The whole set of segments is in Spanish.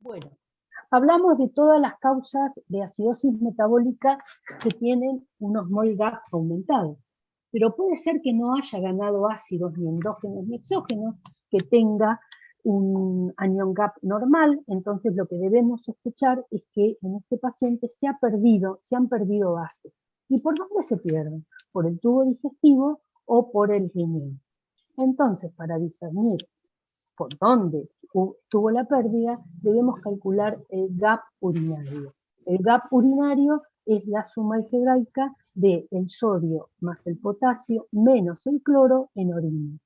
Bueno, hablamos de todas las causas de acidosis metabólica que tienen un osmol GAP aumentado, pero puede ser que no haya ganado ácidos ni endógenos ni exógenos, que tenga un anión GAP normal. Entonces lo que debemos sospechar es que en este paciente se han perdido bases. ¿Y por dónde se pierden? ¿Por el tubo digestivo o por el riñón? Entonces, para discernir por dónde tuvo la pérdida, debemos calcular el GAP urinario. El GAP urinario es la suma algebraica del sodio más el potasio menos el cloro en orina.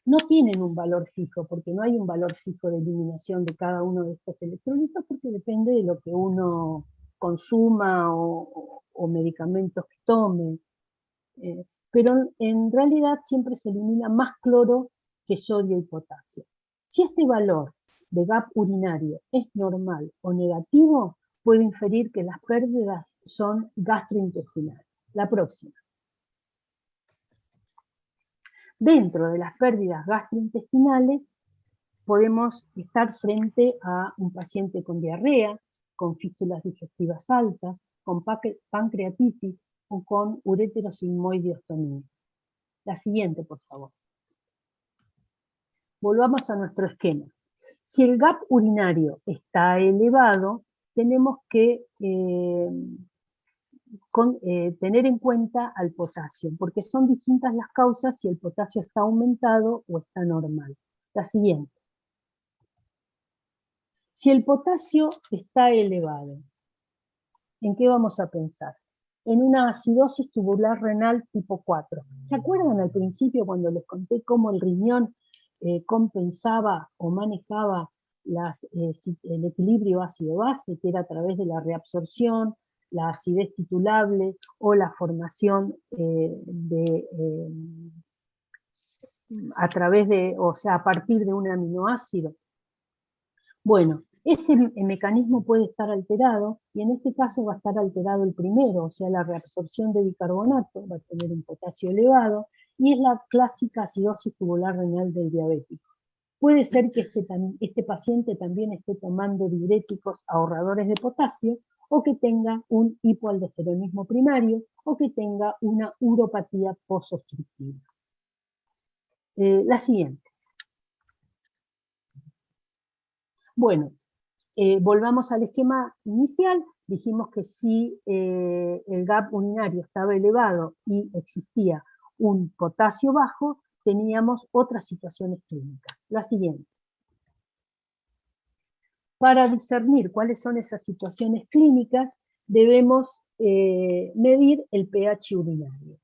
No tienen un valor fijo, porque no hay un valor fijo de eliminación de cada uno de estos electrolitos, porque depende de lo que uno consuma o medicamentos que tome. Pero en realidad siempre se elimina más cloro que sodio y potasio. Si este valor de GAP urinario es normal o negativo, puedo inferir que las pérdidas son gastrointestinales. La próxima. Dentro de las pérdidas gastrointestinales, podemos estar frente a un paciente con diarrea, con fístulas digestivas altas, con pancreatitis o con ureterosigmoideostomía. La siguiente, por favor. Volvamos a nuestro esquema. Si el GAP urinario está elevado, tenemos que tener en cuenta al potasio, porque son distintas las causas si el potasio está aumentado o está normal. La siguiente. Si el potasio está elevado, ¿en qué vamos a pensar? En una acidosis tubular renal tipo 4. ¿Se acuerdan al principio cuando les conté cómo el riñón compensaba o manejaba el equilibrio ácido-base, que era a través de la reabsorción, la acidez titulable o la formación a partir de un aminoácido? Bueno, ese mecanismo puede estar alterado, y en este caso va a estar alterado el primero, o sea, la reabsorción de bicarbonato, va a tener un potasio elevado, y es la clásica acidosis tubular renal del diabético. Puede ser que este paciente también esté tomando diuréticos ahorradores de potasio, o que tenga un hipoaldosteronismo primario, o que tenga una uropatía posobstructiva. La siguiente. Bueno, volvamos al esquema inicial. Dijimos que si el GAP urinario estaba elevado y existía un potasio bajo, teníamos otras situaciones clínicas. La siguiente. Para discernir cuáles son esas situaciones clínicas, debemos medir el pH urinario.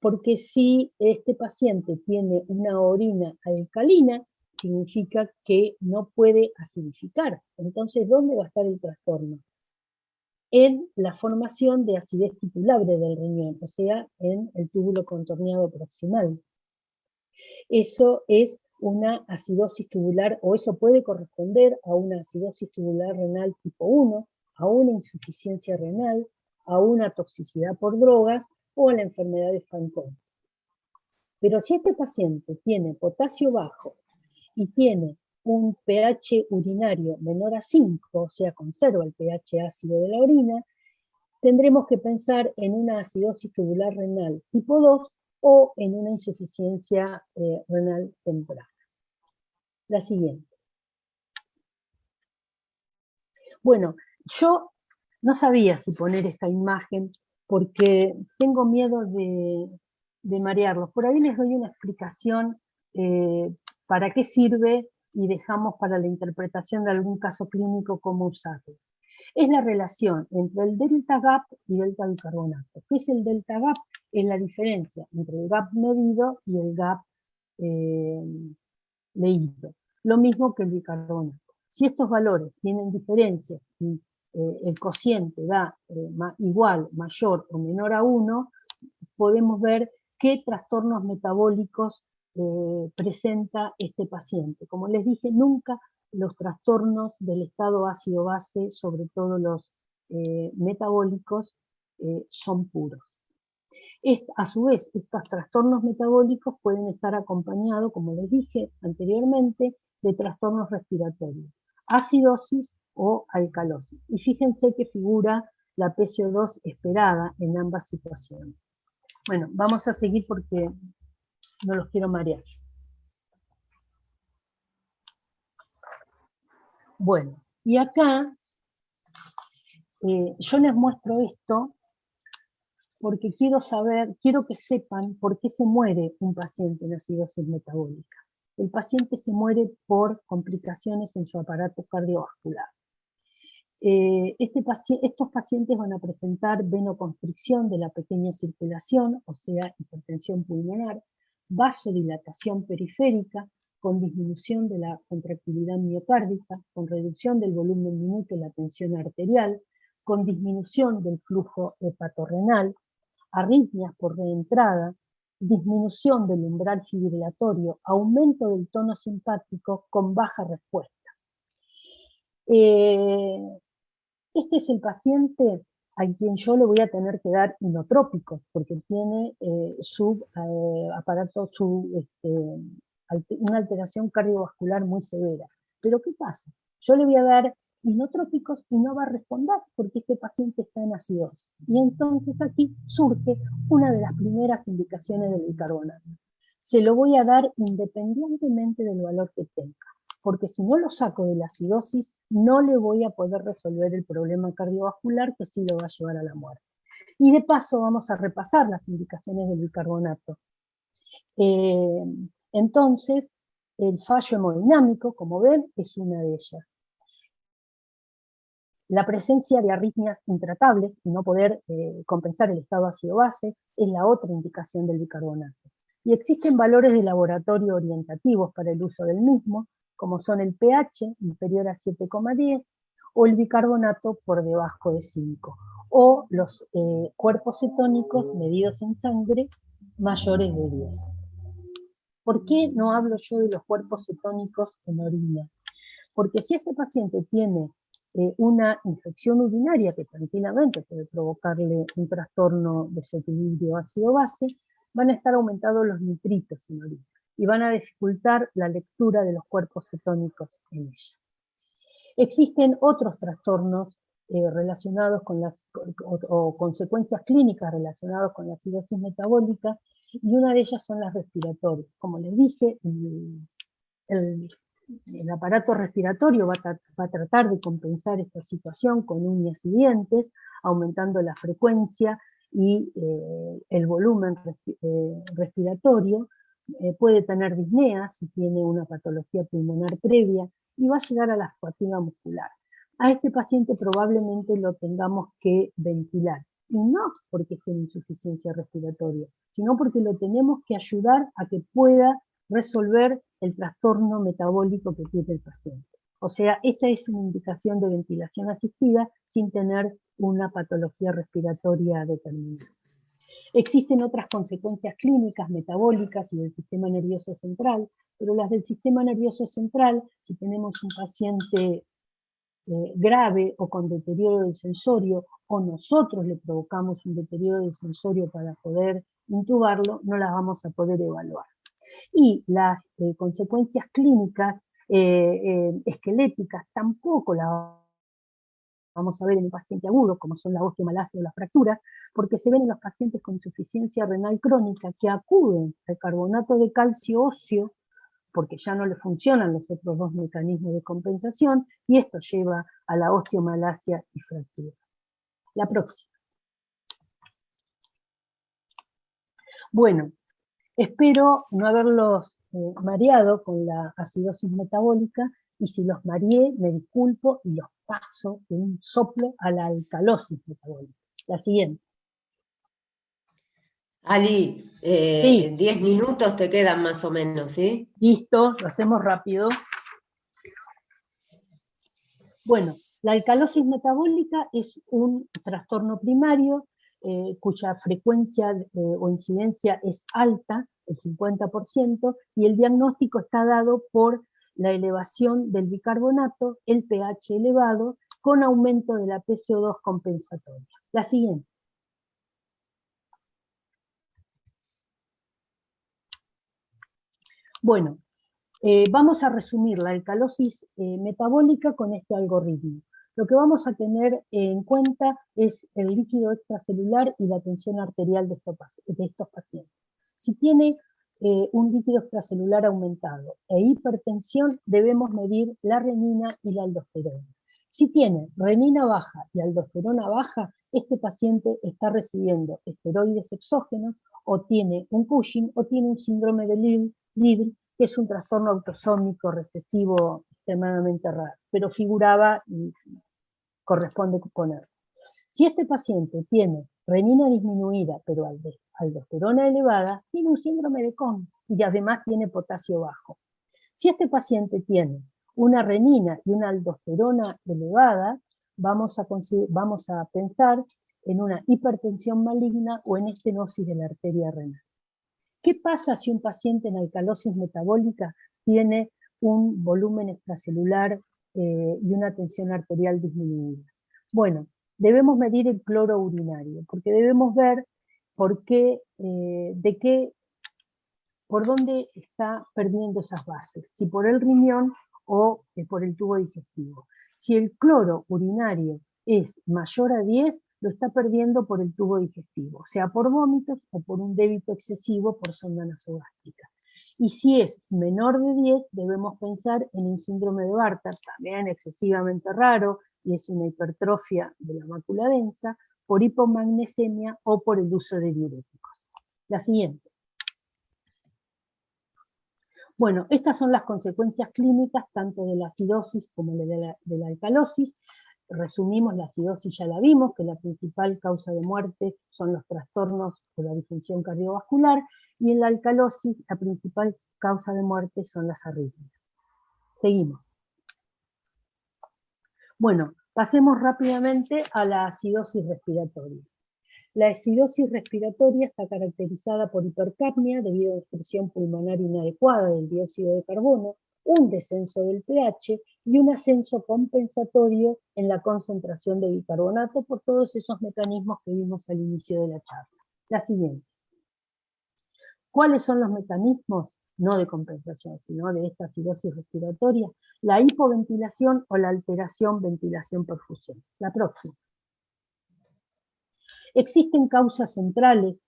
Porque si este paciente tiene una orina alcalina, significa que no puede acidificar. Entonces, ¿dónde va a estar el trastorno? En la formación de acidez titulable del riñón, o sea, en el túbulo contorneado proximal. Eso es una acidosis tubular, o eso puede corresponder a una acidosis tubular renal tipo 1, a una insuficiencia renal, a una toxicidad por drogas o a la enfermedad de Fanconi. Pero si este paciente tiene potasio bajo y tiene un pH urinario menor a 5, o sea, conserva el pH ácido de la orina, tendremos que pensar en una acidosis tubular renal tipo 2 o en una insuficiencia renal temprana. La siguiente. Bueno, yo no sabía si poner esta imagen porque tengo miedo de marearlos. Por ahí les doy una explicación para qué sirve y dejamos para la interpretación de algún caso clínico cómo usarlo. Es la relación entre el delta GAP y delta bicarbonato. ¿Qué es el delta GAP? Es la diferencia entre el GAP medido y el GAP leído. Lo mismo que el bicarbonato. Si estos valores tienen diferencias y el cociente da igual, mayor o menor a 1, podemos ver qué trastornos metabólicos presenta este paciente. Como les dije, nunca los trastornos del estado ácido-base, sobre todo los metabólicos, son puros. A su vez, estos trastornos metabólicos pueden estar acompañados, como les dije anteriormente, de trastornos respiratorios. acidosis o alcalosis. Y fíjense que figura la PCO2 esperada en ambas situaciones. Bueno, vamos a seguir porque no los quiero marear. Bueno, y acá yo les muestro esto porque quiero que sepan por qué se muere un paciente en acidosis metabólica. El paciente se muere por complicaciones en su aparato cardiovascular. Estos pacientes van a presentar venoconstricción de la pequeña circulación, o sea, hipertensión pulmonar, vasodilatación periférica, con disminución de la contractilidad miocárdica, con reducción del volumen minuto de la tensión arterial, con disminución del flujo hepatorrenal, arritmias por reentrada, disminución del umbral fibrilatorio, aumento del tono simpático con baja respuesta. Este es el paciente a quien yo le voy a tener que dar inotrópicos, porque tiene una alteración cardiovascular muy severa. Pero ¿qué pasa? Yo le voy a dar inotrópicos y no va a responder porque este paciente está en acidosis. Y entonces aquí surge una de las primeras indicaciones del bicarbonato. Se lo voy a dar independientemente del valor que tenga, porque si no lo saco de la acidosis, no le voy a poder resolver el problema cardiovascular que sí lo va a llevar a la muerte. Y de paso vamos a repasar las indicaciones del bicarbonato. Entonces, el fallo hemodinámico, como ven, es una de ellas. La presencia de arritmias intratables y no poder compensar el estado ácido-base es la otra indicación del bicarbonato. Y existen valores de laboratorio orientativos para el uso del mismo, como son el pH inferior a 7,10 o el bicarbonato por debajo de 5, o los cuerpos cetónicos medidos en sangre mayores de 10. ¿Por qué no hablo yo de los cuerpos cetónicos en orina? Porque si este paciente tiene una infección urinaria que tranquilamente puede provocarle un trastorno de su equilibrio ácido-base, van a estar aumentados los nitritos en orina y van a dificultar la lectura de los cuerpos cetónicos en ella. Existen otros trastornos relacionados con o consecuencias clínicas relacionadas con la acidosis metabólica, y una de ellas son las respiratorias. Como les dije, el aparato respiratorio va a tratar de compensar esta situación con uñas y dientes, aumentando la frecuencia y el volumen respiratorio. Puede tener disnea si tiene una patología pulmonar previa y va a llegar a la fatiga muscular. A este paciente probablemente lo tengamos que ventilar, y no porque esté en insuficiencia respiratoria, sino porque lo tenemos que ayudar a que pueda resolver el trastorno metabólico que tiene el paciente. O sea, esta es una indicación de ventilación asistida sin tener una patología respiratoria determinada. Existen otras consecuencias clínicas, metabólicas y del sistema nervioso central, pero las del sistema nervioso central, si tenemos un paciente grave o con deterioro del sensorio, o nosotros le provocamos un deterioro del sensorio para poder intubarlo, no las vamos a poder evaluar. Y las consecuencias clínicas esqueléticas tampoco las vamos a ver en el paciente agudo, como son la osteomalacia o las fracturas, porque se ven en los pacientes con insuficiencia renal crónica que acuden al carbonato de calcio óseo porque ya no le funcionan los otros dos mecanismos de compensación, y esto lleva a la osteomalacia y fractura. La próxima. Bueno, espero no haberlos mareado con la acidosis metabólica, y si los mareé, me disculpo y los paso de un soplo a la alcalosis metabólica. La siguiente. Ali, sí. 10 minutos te quedan más o menos, ¿sí? Listo, lo hacemos rápido. Bueno, la alcalosis metabólica es un trastorno primario cuya frecuencia o incidencia es alta, el 50%, y el diagnóstico está dado por la elevación del bicarbonato, el pH elevado, con aumento de la PCO2 compensatoria. La siguiente. Bueno, Vamos a resumir la alcalosis metabólica con este algoritmo. Lo que vamos a tener en cuenta es el líquido extracelular y la tensión arterial de estos pacientes. Si tiene un líquido extracelular aumentado e hipertensión, debemos medir la renina y la aldosterona. Si tiene renina baja y aldosterona baja, este paciente está recibiendo esteroides exógenos, o tiene un Cushing, o tiene un síndrome de Liddle, que es un trastorno autosómico recesivo extremadamente raro, pero figuraba y corresponde poner. Si este paciente tiene renina disminuida, pero aldosterona elevada, tiene un síndrome de Cohn y además tiene potasio bajo. Si este paciente tiene una renina y una aldosterona elevada, vamos a pensar en una hipertensión maligna o en estenosis de la arteria renal. ¿Qué pasa si un paciente en alcalosis metabólica tiene un volumen extracelular y una tensión arterial disminuida? Bueno, debemos medir el cloro urinario, porque debemos ver por dónde está perdiendo esas bases, si por el riñón o por el tubo digestivo. Si el cloro urinario es mayor a 10, lo está perdiendo por el tubo digestivo, sea por vómitos o por un débito excesivo por sonda nasogástrica. Y si es menor de 10, debemos pensar en un síndrome de Bartter, también excesivamente raro, y es una hipertrofia de la mácula densa, por hipomagnesemia o por el uso de diuréticos. La siguiente. Bueno, estas son las consecuencias clínicas tanto de la acidosis como de la alcalosis. Resumimos, la acidosis ya la vimos, que la principal causa de muerte son los trastornos o la disfunción cardiovascular, y en la alcalosis la principal causa de muerte son las arritmias. Seguimos. Bueno, pasemos rápidamente a la acidosis respiratoria. La acidosis respiratoria está caracterizada por hipercapnia debido a expresión pulmonar inadecuada del dióxido de carbono, un descenso del pH y un ascenso compensatorio en la concentración de bicarbonato por todos esos mecanismos que vimos al inicio de la charla. La siguiente. ¿Cuáles son los mecanismos? No de compensación, sino de esta acidosis respiratoria. La hipoventilación o la alteración ventilación-perfusión. La próxima. Existen causas centrales,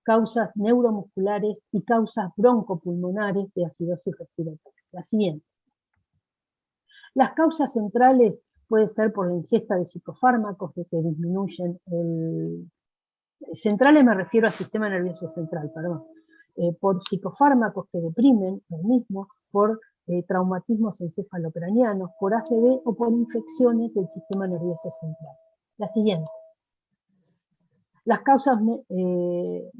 causas neuromusculares y causas broncopulmonares de acidosis respiratoria. La siguiente. Las causas centrales pueden ser por la ingesta de psicofármacos que disminuyen centrales me refiero al sistema nervioso central, perdón. Por psicofármacos que deprimen el mismo, por traumatismos encefalocranianos, por ACV o por infecciones del sistema nervioso central. La siguiente. Las causas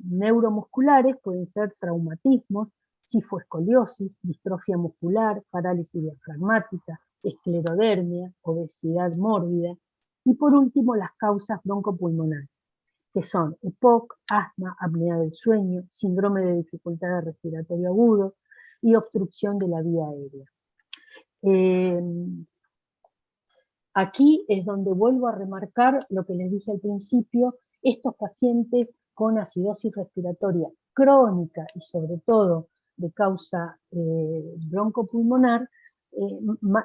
neuromusculares pueden ser traumatismos, cifoescoliosis, distrofia muscular, parálisis diafragmática, esclerodermia, obesidad mórbida, y por último las causas broncopulmonares, que son EPOC, asma, apnea del sueño, síndrome de dificultad respiratorio agudo y obstrucción de la vía aérea. Aquí es donde vuelvo a remarcar lo que les dije al principio. Estos pacientes con acidosis respiratoria crónica y sobre todo de causa broncopulmonar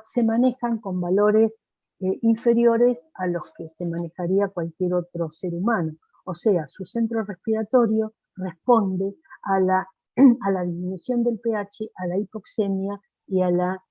se manejan con valores inferiores a los que se manejaría cualquier otro ser humano. O sea, su centro respiratorio responde a la disminución del pH, a la hipoxemia y a la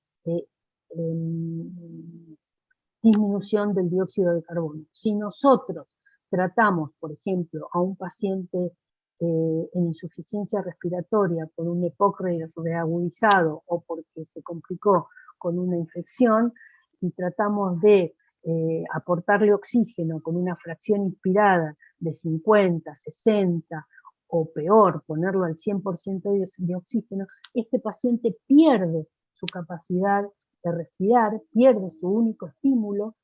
disminución del dióxido de carbono. Si nosotros tratamos, por ejemplo, a un paciente en insuficiencia respiratoria por un EPOC reagudizado o porque se complicó con una infección y tratamos de aportarle oxígeno con una fracción inspirada de 50, 60 o peor, ponerlo al 100% de oxígeno, este paciente pierde su capacidad de respirar, pierde su único estímulo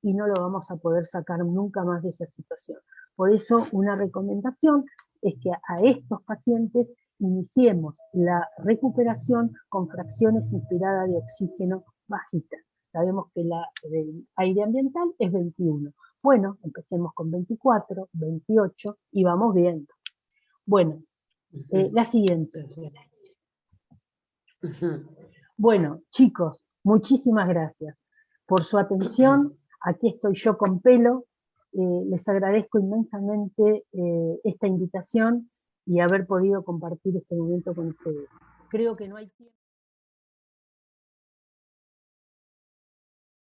y no lo vamos a poder sacar nunca más de esa situación. Por eso una recomendación es que a estos pacientes iniciemos la recuperación con fracciones inspiradas de oxígeno bajitas. Sabemos que la del aire ambiental es 21. Bueno, empecemos con 24, 28 y vamos viendo. Bueno, la siguiente. Bueno, chicos, muchísimas gracias por su atención. Aquí estoy yo con pelo. Les agradezco inmensamente esta invitación y haber podido compartir este momento con ustedes. Creo que no hay tiempo.